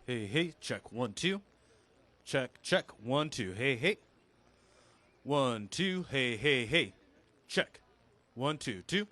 Hey, hey, check 1 2. Check, check 1 2. Hey, hey. 1 2. Hey, hey, hey. Check. 1 2 2.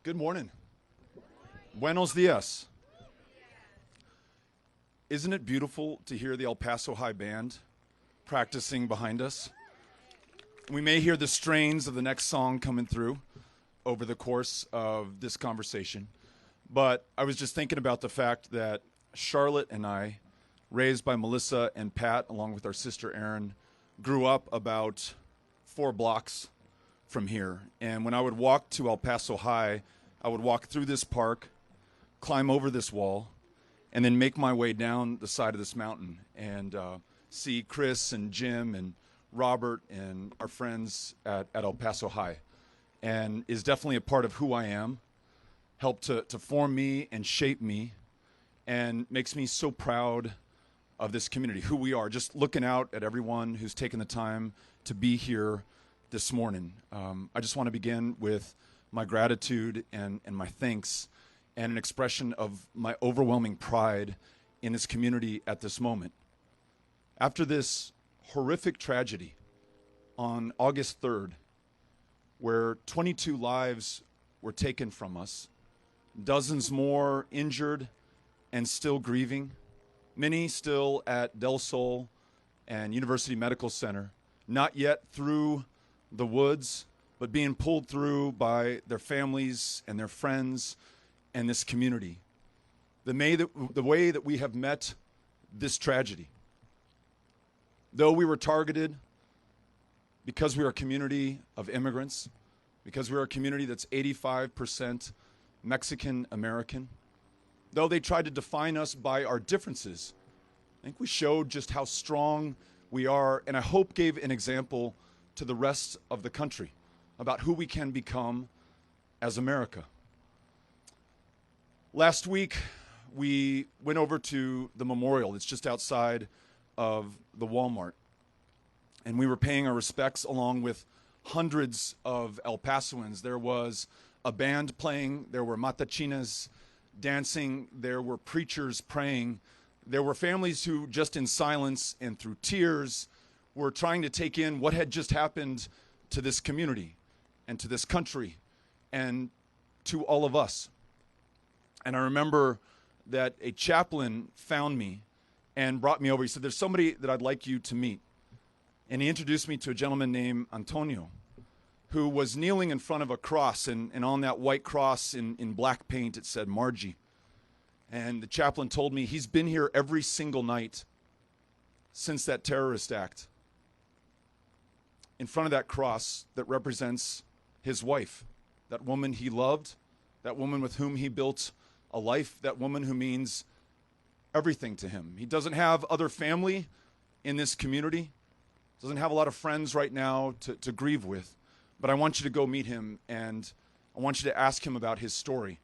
Good morning. Buenos dias. Isn't it beautiful to hear the El Paso High Band practicing behind us? We may hear the strains of the next song coming through over the course of this conversation, but I was just thinking about the fact that Charlotte and I, raised by Melissa and Pat, along with our sister Erin, grew up about 4 blocks from here. And when I would walk to El Paso High, I would walk through this park, climb over this wall, and then make my way down the side of this mountain and see Chris and Jim and Robert and our friends at El Paso High. And is definitely a part of who I am, helped to form me and shape me, and makes me so proud of this community, who we are. Just looking out at everyone who's taken the time to be here this morning. I just want to begin with my gratitude and my thanks and an expression of my overwhelming pride in this community at this moment. After this horrific tragedy on August 3rd, where 22 lives were taken from us, dozens more injured and still grieving, many still at Del Sol and University Medical Center, not yet through the woods, but being pulled through by their families and their friends and this community. The way that we have met this tragedy, though we were targeted because we are a community of immigrants, because we are a community that's 85% Mexican American, though they tried to define us by our differences, I think we showed just how strong we are, and I hope gave an example to the rest of the country about who we can become as America. Last week, we went over to the memorial. It's just outside of the Walmart. And we were paying our respects along with hundreds of El Pasoans. There was a band playing. There were matachinas dancing. There were preachers praying. There were families who, just in silence and through tears, were trying to take in what had just happened to this community and to this country and to all of us. And I remember that a chaplain found me and brought me over. He said, "There's somebody that I'd like you to meet." And he introduced me to a gentleman named Antonio, who was kneeling in front of a cross, and on that white cross in black paint it said Margie. And the chaplain told me he's been here every single night since that terrorist act, in front of that cross that represents his wife, that woman he loved, that woman with whom he built a life, that woman who means everything to him. He doesn't have other family in this community, doesn't have a lot of friends right now to grieve with, but I want you to go meet him, and I want you to ask him about his story.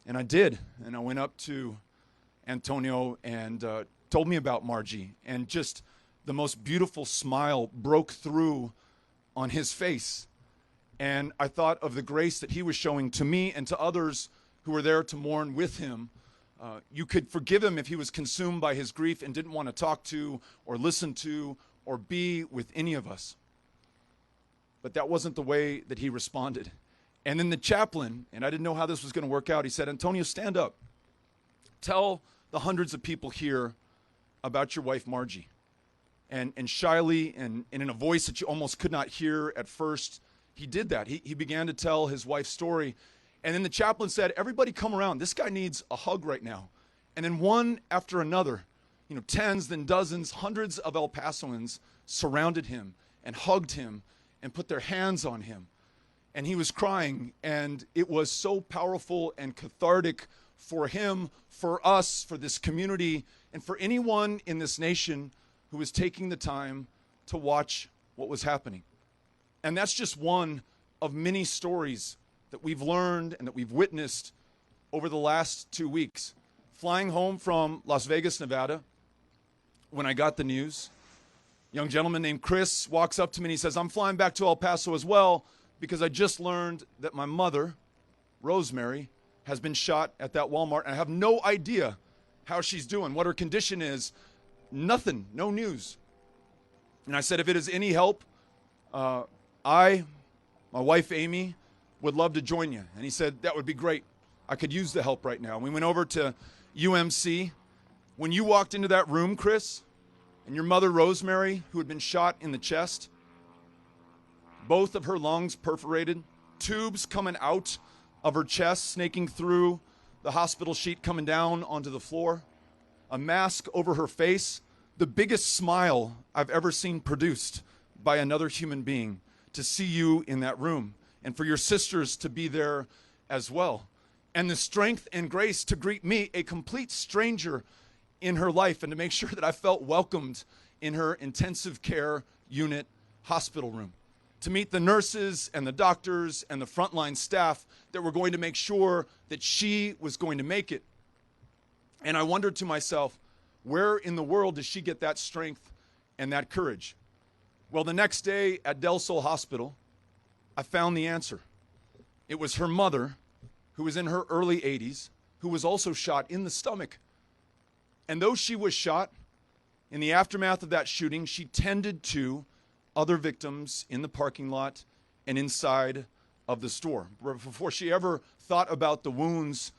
And I did, and I went up to Antonio and told me about Margie, and just the most beautiful smile broke through on his face. And I thought of the grace that he was showing to me and to others who were there to mourn with him. You could forgive him if he was consumed by his grief and didn't want to talk to or listen to or be with any of us. But that wasn't the way that he responded. And then the chaplain, and I didn't know how this was going to work out, he said, "Antonio, stand up. Tell the hundreds of people here about your wife, Margie." And shyly and in a voice that you almost could not hear at first, he did that. He began to tell his wife's story. And then the chaplain said, "Everybody come around. This guy needs a hug right now." And then one after another, tens, then dozens, hundreds of El Pasoans surrounded him and hugged him and put their hands on him. And he was crying, and it was so powerful and cathartic for him, for us, for this community, and for anyone in this nation who was taking the time to watch what was happening. And that's just one of many stories that we've learned and that we've witnessed over the last 2 weeks. Flying home from Las Vegas, Nevada, when I got the news, a young gentleman named Chris walks up to me and he says, "I'm flying back to El Paso as well because I just learned that my mother, Rosemary, has been shot at that Walmart, and I have no idea how she's doing, what her condition is. Nothing, no news." And I said, "If it is any help, my wife Amy, would love to join you. And he said, that would be great. I could use the help right now. We went over to UMC. When you walked into that room, Chris, and your mother, Rosemary, who had been shot in the chest, both of her lungs perforated, tubes coming out of her chest, snaking through the hospital sheet, coming down onto the floor, a mask over her face, the biggest smile I've ever seen produced by another human being, to see you in that room, and for your sisters to be there as well. And the strength and grace to greet me, a complete stranger in her life, and to make sure that I felt welcomed in her intensive care unit hospital room. To meet the nurses and the doctors and the frontline staff that were going to make sure that she was going to make it. And I wondered to myself, where in the world does she get that strength and that courage? Well, the next day at Del Sol Hospital, I found the answer. It was her mother, who was in her early 80s, who was also shot in the stomach. And though she was shot, in the aftermath of that shooting, she tended to other victims in the parking lot and inside of the store. Before she ever thought about the wounds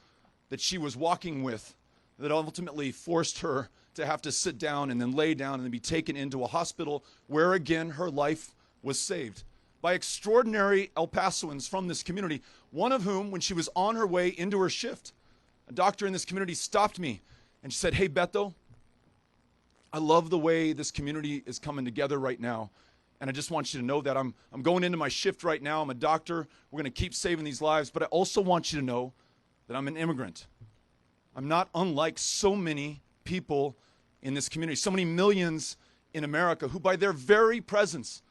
that she was walking with, that ultimately forced her to have to sit down and then lay down and then be taken into a hospital where again her life was saved by extraordinary El Pasoans from this community, one of whom, when she was on her way into her shift, a doctor in this community stopped me and she said, "Hey, Beto, I love the way this community is coming together right now. And I just want you to know that I'm going into my shift right now. I'm a doctor. We're going to keep saving these lives. But I also want you to know that I'm an immigrant. I'm not unlike so many people in this community, so many millions in America who by their very presence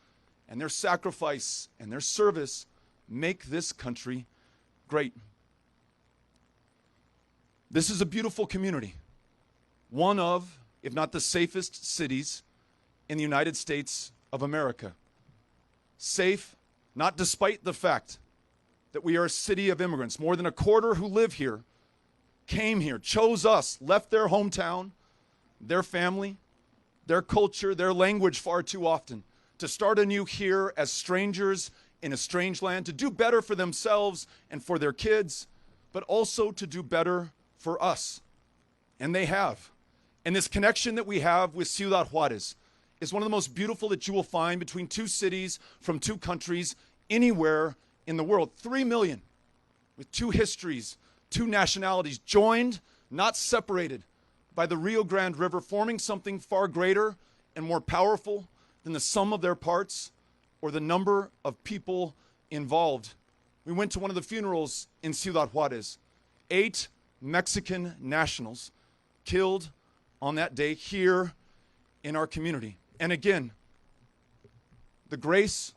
and their sacrifice and their service make this country great." This is a beautiful community. One of, if not the safest cities in the United States of America. Safe, not despite the fact that we are a city of immigrants. More than a quarter who live here came here, chose us, left their hometown, their family, their culture, their language far too often, to start anew here as strangers in a strange land, to do better for themselves and for their kids, but also to do better for us. And they have. And this connection that we have with Ciudad Juarez is one of the most beautiful that you will find between two cities from two countries anywhere in the world. 3 million with two histories, two nationalities, joined, not separated, by the Rio Grande River, forming something far greater and more powerful than the sum of their parts or the number of people involved. We went to one of the funerals in Ciudad Juarez. 8 Mexican nationals killed on that day here in our community. And again, the grace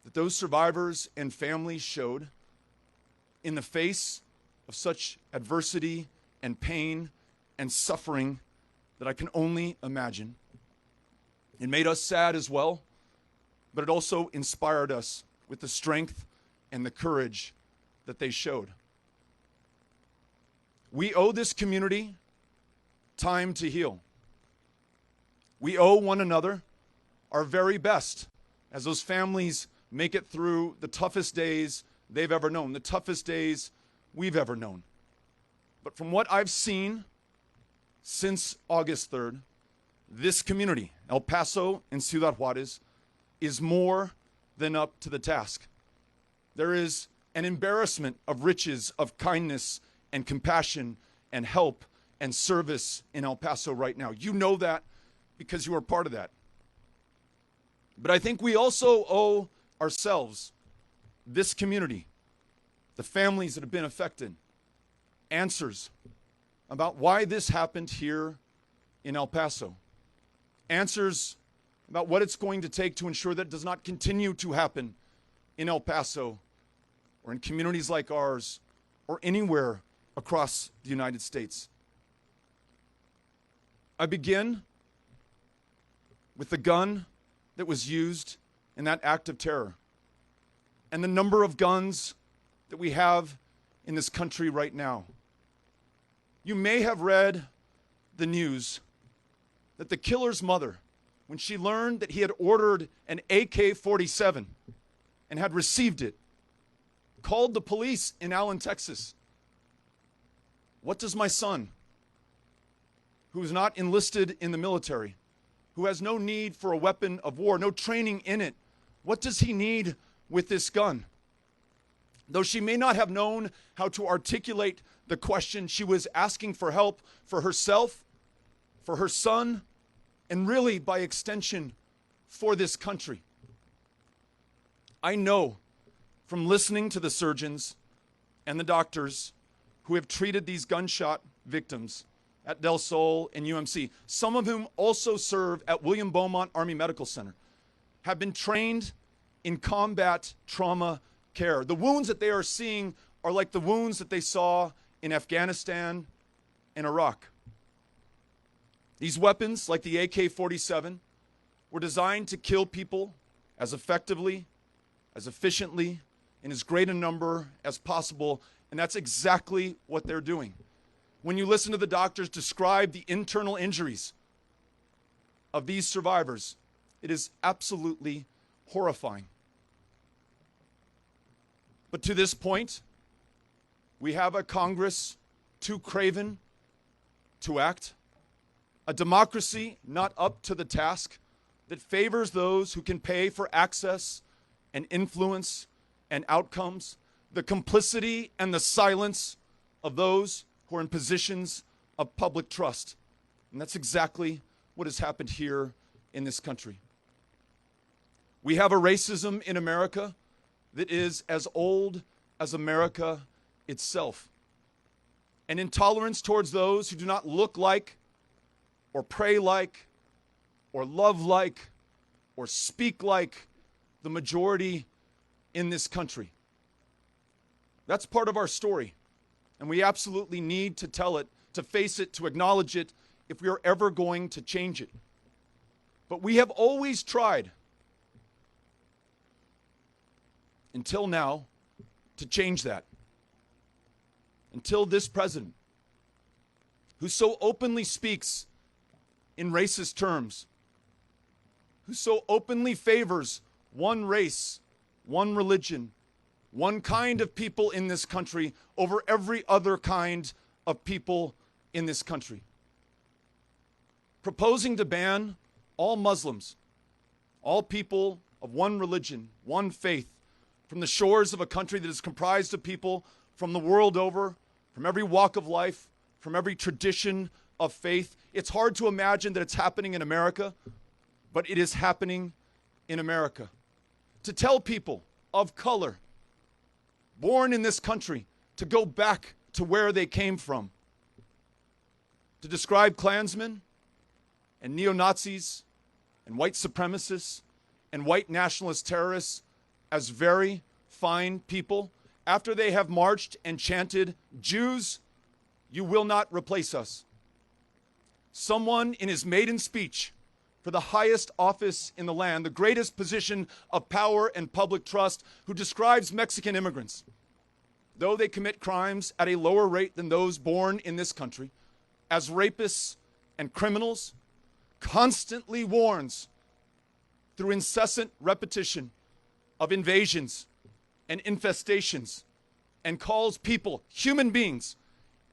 that those survivors and families showed in the face of such adversity and pain and suffering that I can only imagine. It made us sad as well, but it also inspired us with the strength and the courage that they showed. We owe this community time to heal. We owe one another our very best as those families make it through the toughest days they've ever known, the toughest days we've ever known. But from what I've seen since August 3rd, this community, El Paso and Ciudad Juarez, is more than up to the task. There is an embarrassment of riches, of kindness and compassion and help and service in El Paso right now. You know that because you are part of that. But I think we also owe ourselves, this community, the families that have been affected, answers about why this happened here in El Paso. Answers about what it's going to take to ensure that it does not continue to happen in El Paso or in communities like ours or anywhere across the United States. I begin with the gun that was used in that act of terror and the number of guns that we have in this country right now. You may have read the news that the killer's mother, when she learned that he had ordered an AK-47 and had received it, called the police in Allen, Texas. What does my son, who is not enlisted in the military, who has no need for a weapon of war, no training in it, what does he need with this gun? Though she may not have known how to articulate the question, she was asking for help for herself, for her son, and really, by extension, for this country. I know from listening to the surgeons and the doctors who have treated these gunshot victims at Del Sol and UMC, some of whom also serve at William Beaumont Army Medical Center, have been trained in combat trauma care. The wounds that they are seeing are like the wounds that they saw in Afghanistan and Iraq. These weapons, like the AK-47, were designed to kill people as effectively, as efficiently, in as great a number as possible, and that's exactly what they're doing. When you listen to the doctors describe the internal injuries of these survivors, it is absolutely horrifying. But to this point, we have a Congress too craven to act, a democracy not up to the task, that favors those who can pay for access and influence and outcomes, the complicity and the silence of those who are in positions of public trust. And that's exactly what has happened here in this country. We have a racism in America that is as old as America itself. An intolerance towards those who do not look like, or pray like, or love like, or speak like the majority in this country. That's part of our story, and we absolutely need to tell it, to face it, to acknowledge it, if we are ever going to change it. But we have always tried, until now, to change that. Until this president, who so openly speaks in racist terms, who so openly favors one race, one religion, one kind of people in this country over every other kind of people in this country. Proposing to ban all Muslims, all people of one religion, one faith, from the shores of a country that is comprised of people from the world over, from every walk of life, from every tradition of faith. It's hard to imagine that it's happening in America, but it is happening in America. To tell people of color, born in this country, to go back to where they came from. To describe Klansmen and neo-Nazis and white supremacists and white nationalist terrorists as very fine people after they have marched and chanted, "Jews, you will not replace us." Someone in his maiden speech for the highest office in the land, the greatest position of power and public trust, who describes Mexican immigrants, though they commit crimes at a lower rate than those born in this country, as rapists and criminals, constantly warns through incessant repetition of invasions and infestations, and calls people human beings,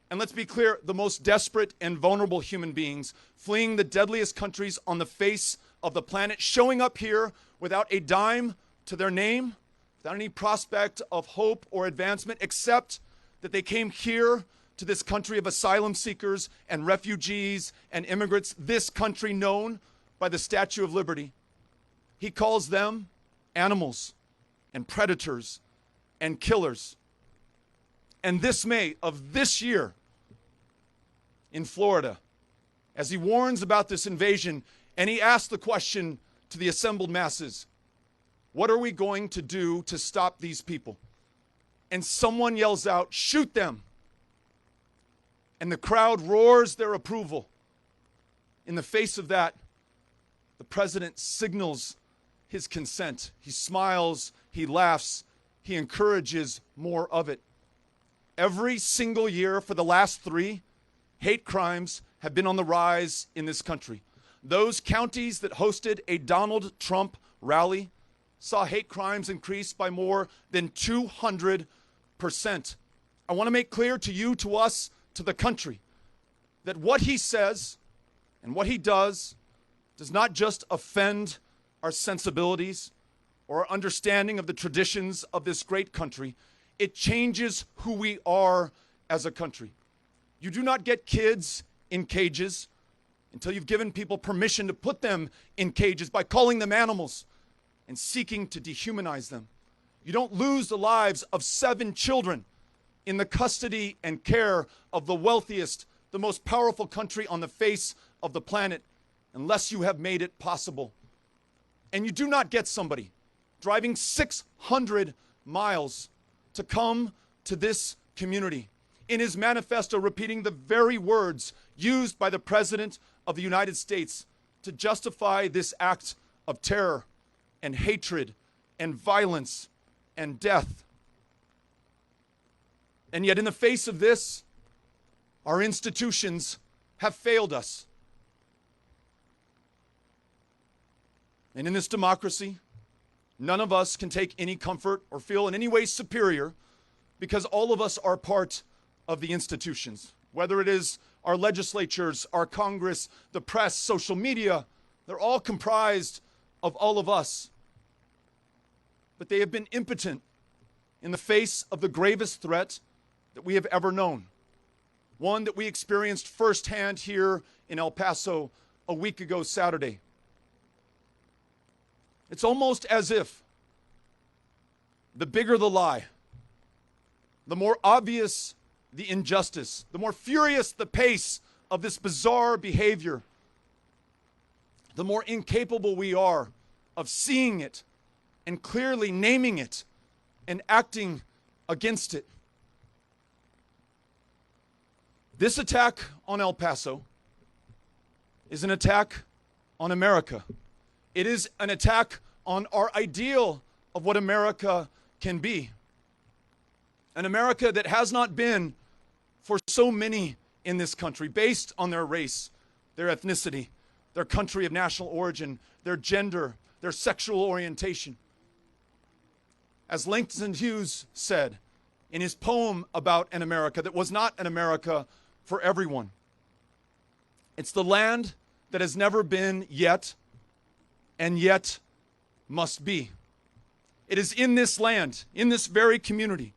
and let's be clear, the most desperate and vulnerable human beings, fleeing the deadliest countries on the face of the planet, showing up here without a dime to their name, without any prospect of hope or advancement, except that they came here to this country of asylum seekers and refugees and immigrants, this country known by the Statue of Liberty. He calls them animals and predators and killers. And this May of this year in Florida, as he warns about this invasion, and he asks the question to the assembled masses, what are we going to do to stop these people? And someone yells out, shoot them. And the crowd roars their approval. In the face of that, the president signals his consent. He smiles, he laughs, he encourages more of it. Every single year for the last 3, hate crimes have been on the rise in this country. Those counties that hosted a Donald Trump rally saw hate crimes increase by more than 200%. I want to make clear to you, to us, to the country, that what he says and what he does not just offend our sensibilities or our understanding of the traditions of this great country. It changes who we are as a country. You do not get kids in cages until you've given people permission to put them in cages by calling them animals and seeking to dehumanize them. You don't lose the lives of 7 children in the custody and care of the wealthiest, the most powerful country on the face of the planet unless you have made it possible. And you do not get somebody driving 600 miles to come to this community in his manifesto repeating the very words used by the President of the United States to justify this act of terror and hatred and violence and death. And yet in the face of this, our institutions have failed us. And in this democracy, none of us can take any comfort or feel in any way superior because all of us are part of the institutions. Whether it is our legislatures, our Congress, the press, social media, they're all comprised of all of us. But they have been impotent in the face of the gravest threat that we have ever known. One that we experienced firsthand here in El Paso a week ago Saturday. It's almost as if the bigger the lie, the more obvious the injustice, the more furious the pace of this bizarre behavior, the more incapable we are of seeing it and clearly naming it and acting against it. This attack on El Paso is an attack on America. It is an attack on our ideal of what America can be. An America that has not been for so many in this country based on their race, their ethnicity, their country of national origin, their gender, their sexual orientation. As Langston Hughes said in his poem about an America that was not an America for everyone, it's the land that has never been yet and yet must be. It is in this land, in this very community,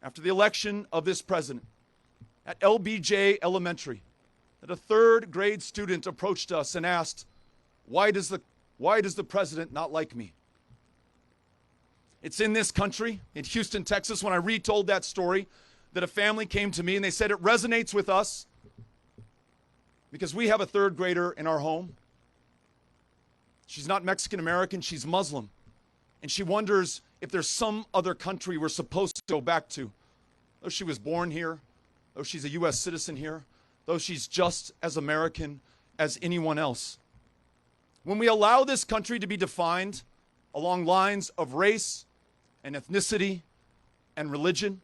after the election of this president, at LBJ Elementary, that a 3rd grade student approached us and asked, why does the president not like me? It's in this country, in Houston, Texas, when I retold that story, that a family came to me and they said it resonates with us because we have a 3rd grader in our home. She's not Mexican American, she's Muslim. And she wonders if there's some other country we're supposed to go back to. Though she was born here, though she's a U.S. citizen here, though she's just as American as anyone else. When we allow this country to be defined along lines of race and ethnicity and religion,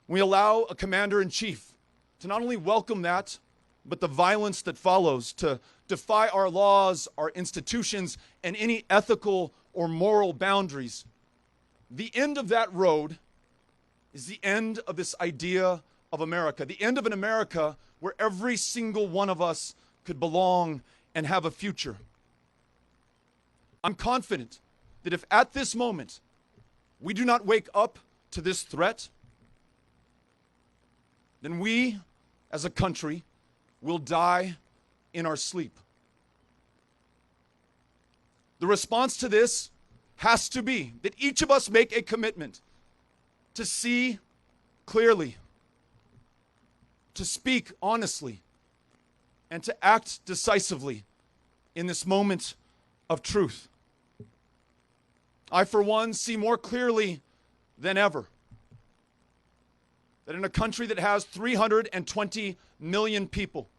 we allow a commander-in-chief to not only welcome that, but the violence that follows, to defy our laws, our institutions, and any ethical or moral boundaries. The end of that road is the end of this idea of America, the end of an America where every single one of us could belong and have a future. I'm confident that if at this moment we do not wake up to this threat, then we as a country will die in our sleep. The response to this has to be that each of us make a commitment to see clearly, to speak honestly, and to act decisively in this moment of truth. I, for one, see more clearly than ever that in a country that has 320 million people,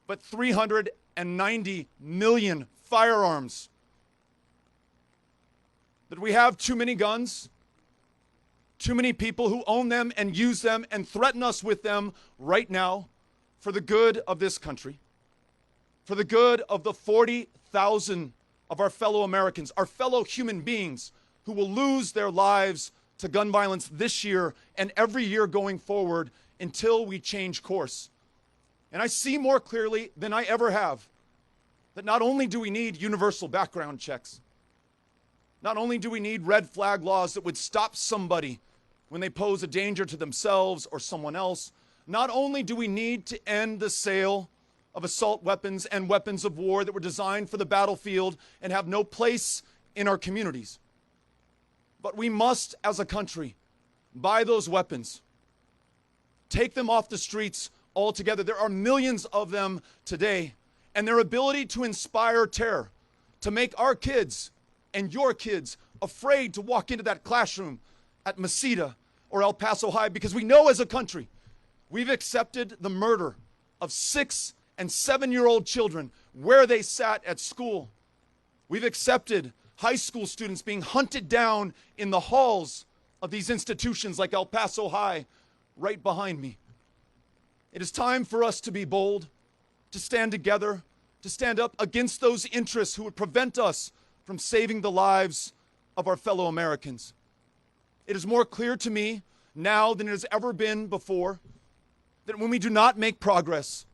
but 390 million firearms, that we have too many guns, too many people who own them and use them and threaten us with them right now for the good of this country, for the good of the 40,000 of our fellow Americans, our fellow human beings who will lose their lives to gun violence this year and every year going forward until we change course. And I see more clearly than I ever have that not only do we need universal background checks, not only do we need red flag laws that would stop somebody when they pose a danger to themselves or someone else, not only do we need to end the sale of assault weapons and weapons of war that were designed for the battlefield and have no place in our communities, but we must, as a country, buy those weapons, take them off the streets altogether. There are millions of them today, and their ability to inspire terror, to make our kids and your kids afraid to walk into that classroom at Mesita or El Paso High, because we know as a country we've accepted the murder of 6- and 7-year-old children where they sat at school. We've accepted high school students being hunted down in the halls of these institutions like El Paso High right behind me. It is time for us to be bold, to stand together, to stand up against those interests who would prevent us from saving the lives of our fellow Americans. It is more clear to me now than it has ever been before that when we do not make progress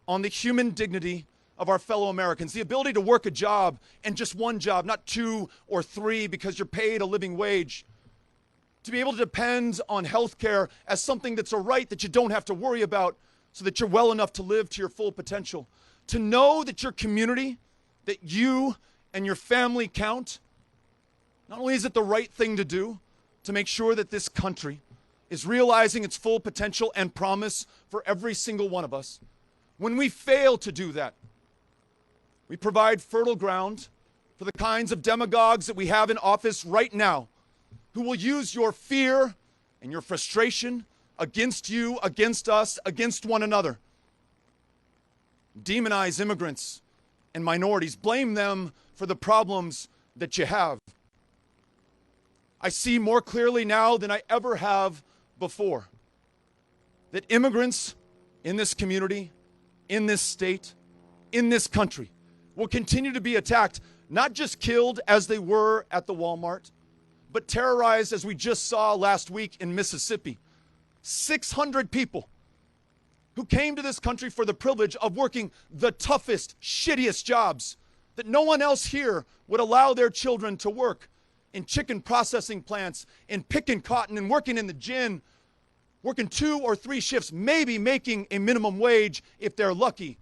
on the human dignity of our fellow Americans, the ability to work a job and just one job, not 2 or 3 because you're paid a living wage, to be able to depend on health care as something that's a right that you don't have to worry about so that you're well enough to live to your full potential, to know that your community, that you and your family count. Not only is it the right thing to do to make sure that this country is realizing its full potential and promise for every single one of us, when we fail to do that, we provide fertile ground for the kinds of demagogues that we have in office right now who will use your fear and your frustration against you, against us, against one another. Demonize immigrants and minorities. Blame them for the problems that you have. I see more clearly now than I ever have before that immigrants in this community, in this state, in this country will continue to be attacked, not just killed as they were at the Walmart, but terrorized as we just saw last week in Mississippi. 600 people who came to this country for the privilege of working the toughest, shittiest jobs that no one else here would allow their children to work, in chicken processing plants, in picking cotton and working in the gin, working 2 or 3 shifts, maybe making a minimum wage if they're lucky.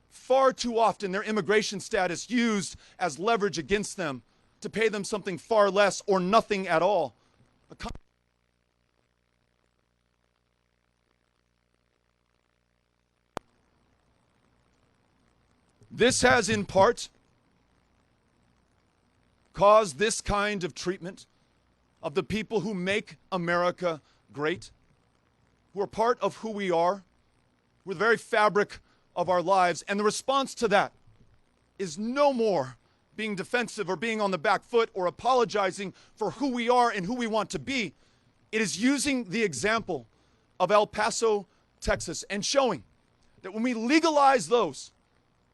Far too often their immigration status used as leverage against them to pay them something far less or nothing at all. This has in part caused this kind of treatment of the people who make America great, who are part of who we are, who are the very fabric of our lives. And the response to that is no more being defensive or being on the back foot or apologizing for who we are and who we want to be. It is using the example of El Paso, Texas, and showing that when we legalize those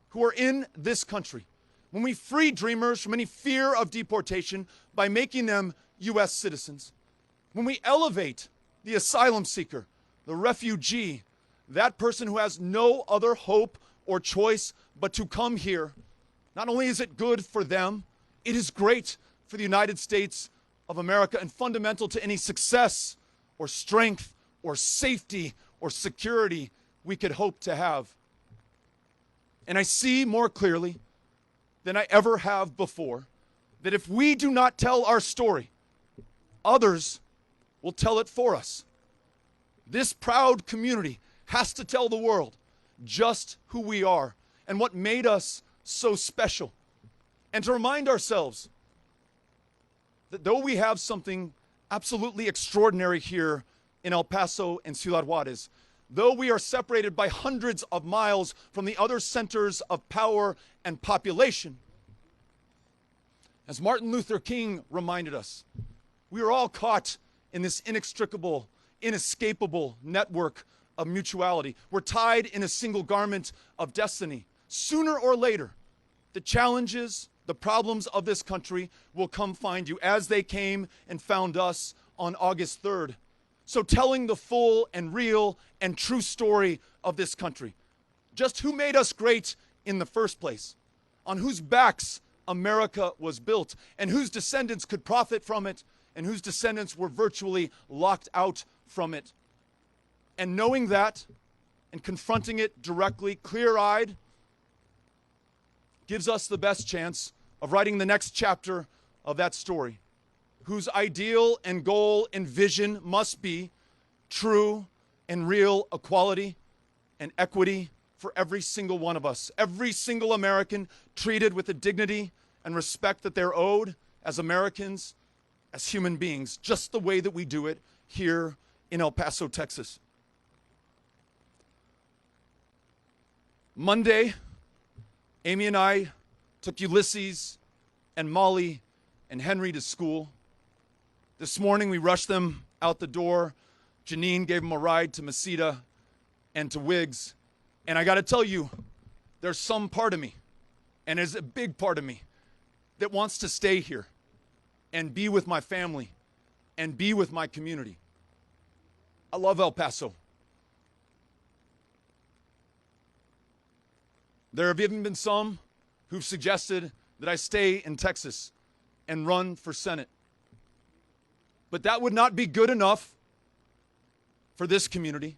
who are in this country, when we free dreamers from any fear of deportation by making them U.S. citizens, when we elevate the asylum seeker, the refugee, that person who has no other hope or choice but to come here, not only is it good for them, it is great for the United States of America and fundamental to any success or strength or safety or security we could hope to have. And I see more clearly than I ever have before that if we do not tell our story, others will tell it for us. This proud community has to tell the world just who we are and what made us so special. And to remind ourselves that though we have something absolutely extraordinary here in El Paso and Ciudad Juarez, though we are separated by hundreds of miles from the other centers of power and population, as Martin Luther King reminded us, we are all caught in this inextricable, inescapable network of mutuality. We're tied in a single garment of destiny. Sooner or later, the challenges, the problems of this country will come find you, as they came and found us on August 3rd. So telling the full and real and true story of this country. Just who made us great in the first place, on whose backs America was built, and whose descendants could profit from it, and whose descendants were virtually locked out from it. And knowing that and confronting it directly, clear-eyed, gives us the best chance of writing the next chapter of that story, whose ideal and goal and vision must be true and real equality and equity for every single one of us, every single American treated with the dignity and respect that they're owed as Americans, as human beings, just the way that we do it here in El Paso, Texas. Monday, Amy and I took Ulysses and Molly and Henry to school. This morning, we rushed them out the door. Janine gave them a ride to Mesita and to Wiggs. And I got to tell you, there's some part of me, and there's a big part of me, that wants to stay here and be with my family and be with my community. I love El Paso. There have even been some who've suggested that I stay in Texas and run for Senate. But that would not be good enough for this community.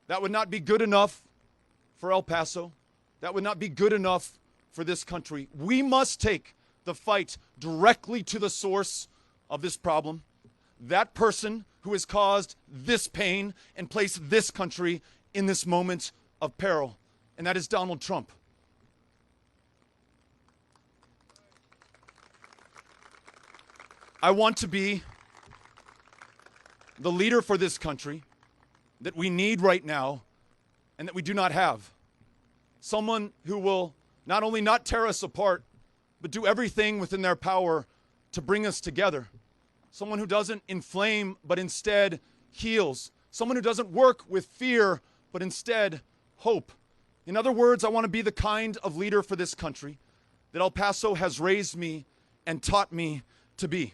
That would not be good enough for El Paso. That would not be good enough for this country. We must take the fight directly to the source of this problem, that person who has caused this pain and placed this country in this moment of peril, and that is Donald Trump. I want to be the leader for this country that we need right now and that we do not have. Someone who will not only not tear us apart, but do everything within their power to bring us together. Someone who doesn't inflame, but instead heals. Someone who doesn't work with fear, but instead hope. In other words, I want to be the kind of leader for this country that El Paso has raised me and taught me to be.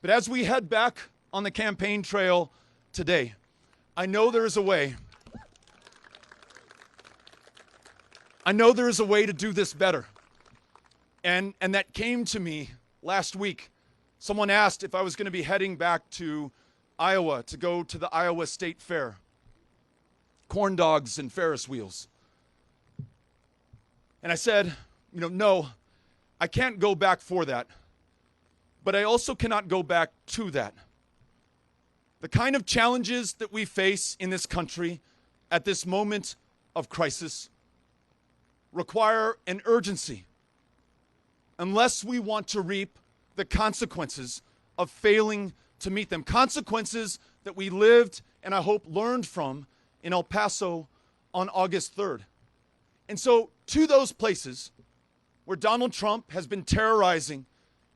But as we head back on the campaign trail today, I know there is a way. I know there is a way to do this better. And that came to me last week. Someone asked if I was going to be heading back to Iowa to go to the Iowa State Fair. Corn dogs and Ferris wheels. And I said, no, I can't go back for that. But I also cannot go back to that. The kind of challenges that we face in this country at this moment of crisis require an urgency, unless we want to reap the consequences of failing to meet them. Consequences that we lived and I hope learned from in El Paso on August 3rd. And so to those places where Donald Trump has been terrorizing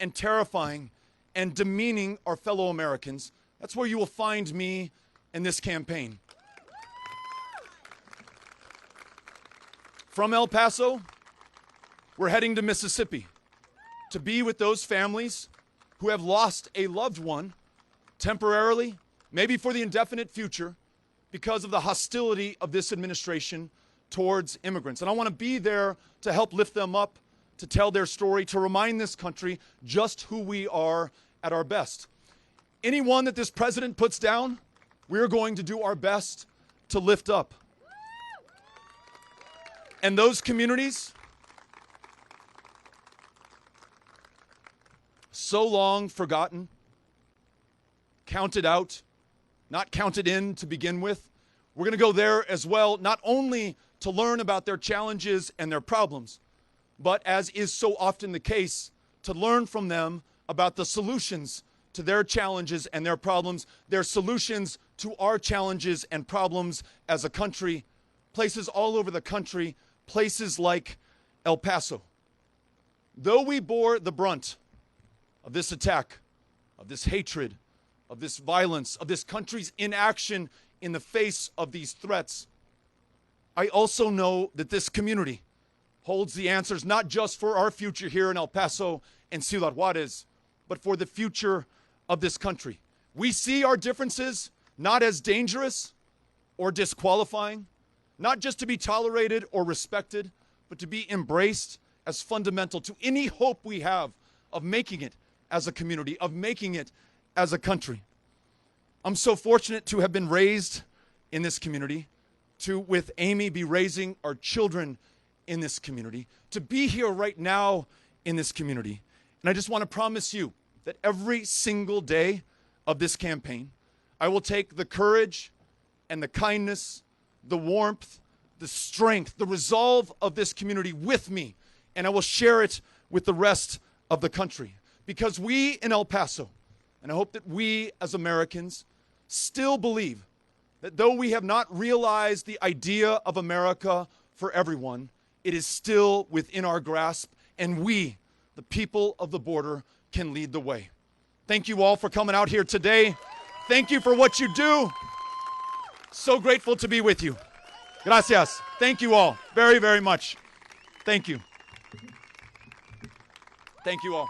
and terrifying and demeaning our fellow Americans, that's where you will find me in this campaign. From El Paso, we're heading to Mississippi to be with those families who have lost a loved one temporarily, maybe for the indefinite future, because of the hostility of this administration towards immigrants. And I want to be there to help lift them up, to tell their story, to remind this country just who we are at our best. Anyone that this president puts down, we're going to do our best to lift up. And those communities, so long forgotten, counted out, not counted in to begin with, we're going to go there as well, not only to learn about their challenges and their problems, but as is so often the case, to learn from them about the solutions to their challenges and their problems, their solutions to our challenges and problems as a country, places all over the country, places like El Paso. Though we bore the brunt of this attack, of this hatred, of this violence, of this country's inaction in the face of these threats, I also know that this community holds the answers not just for our future here in El Paso and Ciudad Juarez, but for the future of this country. We see our differences not as dangerous or disqualifying, not just to be tolerated or respected, but to be embraced as fundamental to any hope we have of making it as a community, of making it as a country. I'm so fortunate to have been raised in this community, to, with Amy, be raising our children in this community, to be here right now in this community. And I just want to promise you that every single day of this campaign, I will take the courage and the kindness, the warmth, the strength, the resolve of this community with me, and I will share it with the rest of the country. Because we in El Paso, and I hope that we as Americans still believe that though we have not realized the idea of America for everyone, it is still within our grasp, and we, the people of the border, can lead the way. Thank you all for coming out here today. Thank you for what you do. So grateful to be with you. Gracias. Thank you all very, very much. Thank you. Thank you all.